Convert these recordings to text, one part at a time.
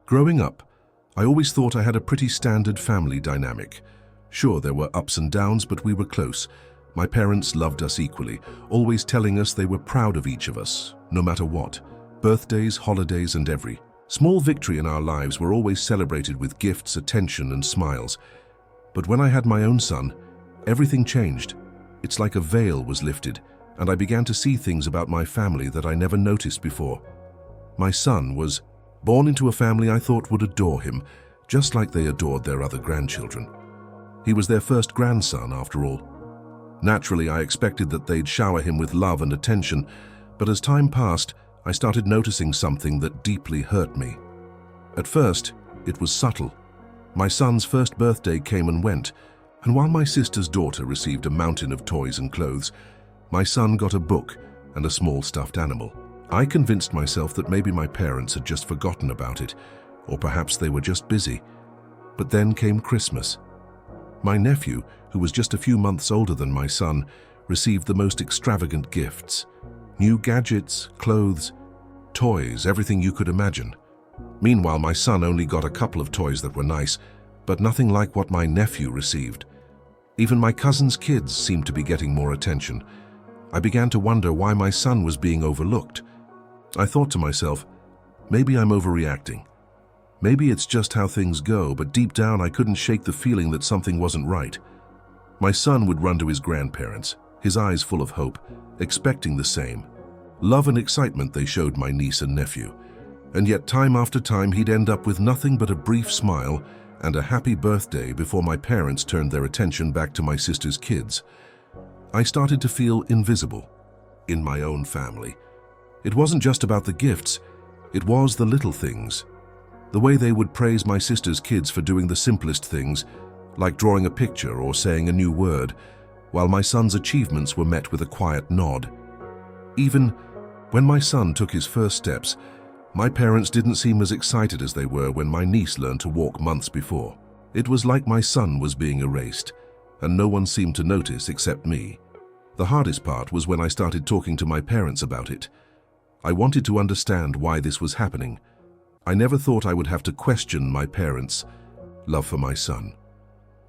Growing up, I always thought I had a pretty standard family dynamic. Sure, there were ups and downs, but we were close. My parents loved us equally, always telling us they were proud of each of us, no matter what. Birthdays, holidays, and every small victory in our lives were always celebrated with gifts, attention, and smiles. But when I had my own son, everything changed. It's like a veil was lifted, and I began to see things about my family that I never noticed before. My son was born into a family I thought would adore him, just like they adored their other grandchildren. He was their first grandson, after all. Naturally, I expected that they'd shower him with love and attention, but as time passed, I started noticing something that deeply hurt me. At first, it was subtle. My son's first birthday came and went, and while my sister's daughter received a mountain of toys and clothes, my son got a book and a small stuffed animal. I convinced myself that maybe my parents had just forgotten about it, or perhaps they were just busy. But then came Christmas. My nephew, who was just a few months older than my son, received the most extravagant gifts. New gadgets, clothes, toys, everything you could imagine. Meanwhile, my son only got a couple of toys that were nice, but nothing like what my nephew received. Even my cousin's kids seemed to be getting more attention. I began to wonder why my son was being overlooked. I thought to myself, maybe I'm overreacting. Maybe it's just how things go, but deep down I couldn't shake the feeling that something wasn't right. My son would run to his grandparents, his eyes full of hope, expecting the same. Love and excitement they showed my niece and nephew. And yet time after time he'd end up with nothing but a brief smile and a happy birthday before my parents turned their attention back to my sister's kids. I started to feel invisible in my own family. It wasn't just about the gifts, it was the little things. The way they would praise my sister's kids for doing the simplest things, like drawing a picture or saying a new word, while my son's achievements were met with a quiet nod. Even when my son took his first steps, my parents didn't seem as excited as they were when my niece learned to walk months before. It was like my son was being erased, and no one seemed to notice except me. The hardest part was when I started talking to my parents about it. I wanted to understand why this was happening. I never thought I would have to question my parents' love for my son.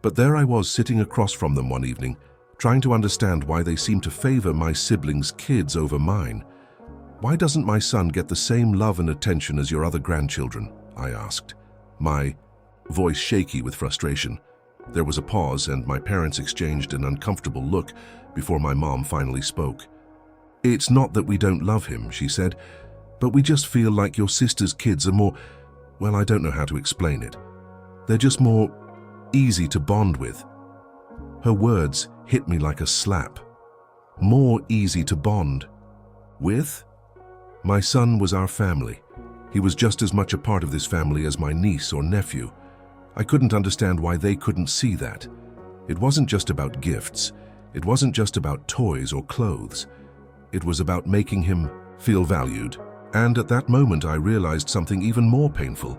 But there I was sitting across from them one evening, trying to understand why they seemed to favor my siblings' kids over mine. Why doesn't my son get the same love and attention as your other grandchildren? I asked, my voice shaky with frustration. There was a pause, and my parents exchanged an uncomfortable look before my mom finally spoke. "It's not that we don't love him," she said, "but we just feel like your sister's kids are more, well, I don't know how to explain it. They're just more easy to bond with." Her words hit me like a slap. More easy to bond with? My son was our family. He was just as much a part of this family as my niece or nephew. I couldn't understand why they couldn't see that. It wasn't just about gifts. It wasn't just about toys or clothes. It was about making him feel valued. And at that moment I realized something even more painful.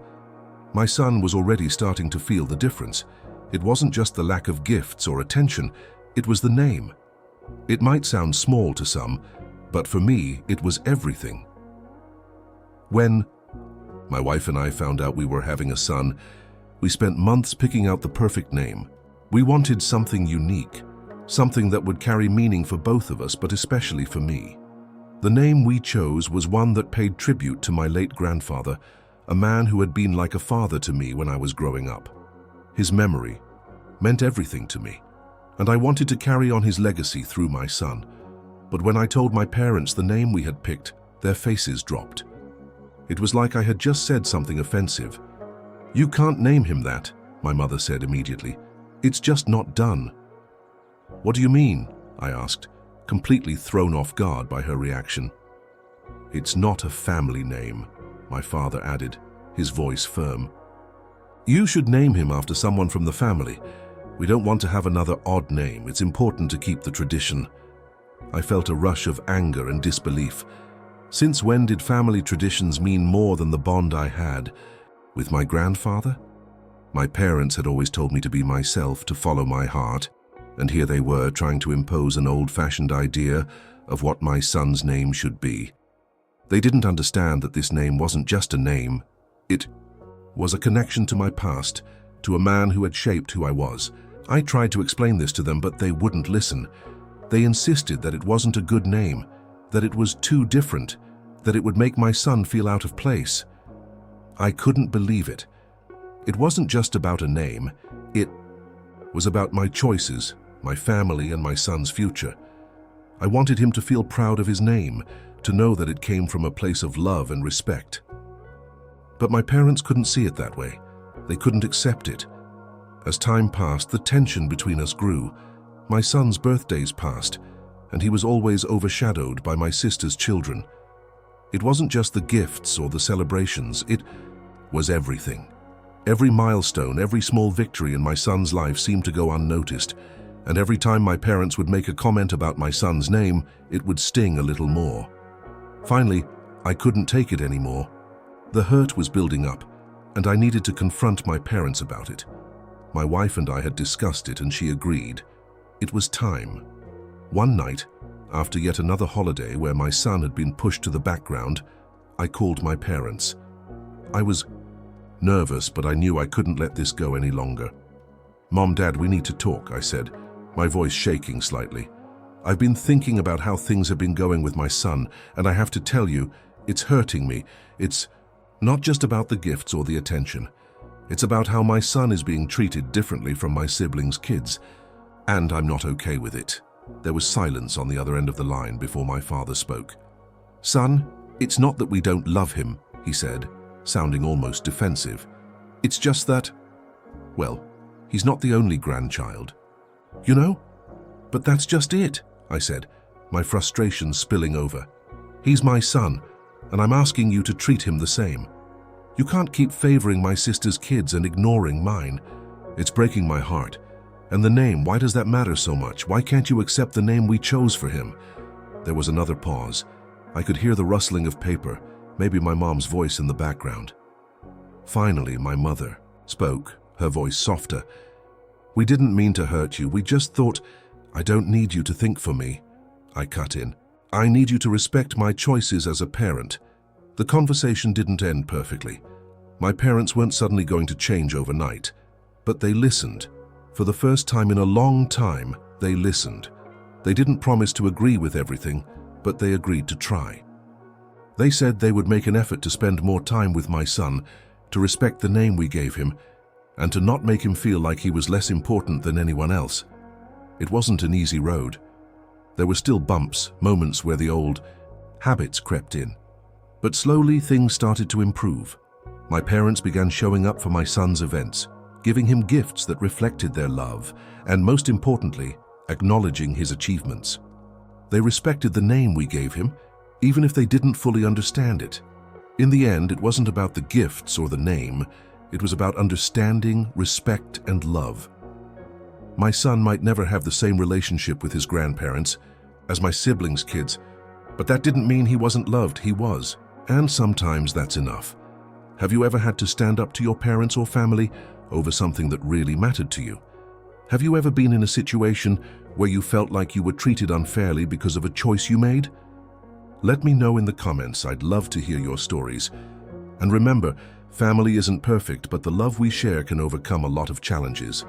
My son was already starting to feel the difference. It wasn't just the lack of gifts or attention, it was the name. It might sound small to some, but for me it was everything. When my wife and I found out we were having a son, we spent months picking out the perfect name. We wanted something unique, something that would carry meaning for both of us, but especially for me. The name we chose was one that paid tribute to my late grandfather, a man who had been like a father to me when I was growing up. His memory meant everything to me, and I wanted to carry on his legacy through my son. But when I told my parents the name we had picked, their faces dropped. It was like I had just said something offensive. "You can't name him that," my mother said immediately. "It's just not done." "What do you mean?" I asked, completely thrown off guard by her reaction. "It's not a family name," my father added, his voice firm. "You should name him after someone from the family. We don't want to have another odd name. It's important to keep the tradition." I felt a rush of anger and disbelief. Since when did family traditions mean more than the bond I had with my grandfather? My parents had always told me to be myself, to follow my heart, and here they were trying to impose an old-fashioned idea of what my son's name should be. They didn't understand that this name wasn't just a name. It was a connection to my past, to a man who had shaped who I was. I tried to explain this to them, but they wouldn't listen. They insisted that it wasn't a good name, that it was too different, that it would make my son feel out of place. I couldn't believe it. It wasn't just about a name. It was about my choices, my family, and my son's future. I wanted him to feel proud of his name, to know that it came from a place of love and respect. But my parents couldn't see it that way. They couldn't accept it. As time passed, the tension between us grew. My son's birthdays passed, and he was always overshadowed by my sister's children. It wasn't just the gifts or the celebrations, it was everything. Every milestone, every small victory in my son's life seemed to go unnoticed, and every time my parents would make a comment about my son's name, it would sting a little more. Finally, I couldn't take it anymore. The hurt was building up, and I needed to confront my parents about it. My wife and I had discussed it, and she agreed. It was time. One night, after yet another holiday where my son had been pushed to the background, I called my parents. I was nervous, but I knew I couldn't let this go any longer. "Mom, Dad, we need to talk," I said, my voice shaking slightly. "I've been thinking about how things have been going with my son, and I have to tell you, it's hurting me. It's not just about the gifts or the attention. It's about how my son is being treated differently from my siblings' kids, and I'm not okay with it." There was silence on the other end of the line before my father spoke. "Son, it's not that we don't love him," he said, sounding almost defensive. "It's just that, well, he's not the only grandchild. You know? But that's just it," I said, my frustration spilling over. "He's my son, and I'm asking you to treat him the same. You can't keep favoring my sister's kids and ignoring mine. It's breaking my heart. And the name, why does that matter so much? Why can't you accept the name we chose for him?" There was another pause. I could hear the rustling of paper, maybe my mom's voice in the background. Finally, my mother spoke, her voice softer. "We didn't mean to hurt you. We just thought, I don't need you to think for me." I cut in. "I need you to respect my choices as a parent." The conversation didn't end perfectly. My parents weren't suddenly going to change overnight, but they listened. For the first time in a long time, they listened. They didn't promise to agree with everything, but they agreed to try. They said they would make an effort to spend more time with my son, to respect the name we gave him, and to not make him feel like he was less important than anyone else. It wasn't an easy road. There were still bumps, moments where the old habits crept in. But slowly things started to improve. My parents began showing up for my son's events, giving him gifts that reflected their love, and most importantly, acknowledging his achievements. They respected the name we gave him, even if they didn't fully understand it. In the end, it wasn't about the gifts or the name. It was about understanding, respect, and love. My son might never have the same relationship with his grandparents as my siblings' kids, but that didn't mean he wasn't loved. He was, and sometimes that's enough. Have you ever had to stand up to your parents or family over something that really mattered to you? Have you ever been in a situation where you felt like you were treated unfairly because of a choice you made? Let me know in the comments. I'd love to hear your stories. And remember, family isn't perfect, but the love we share can overcome a lot of challenges.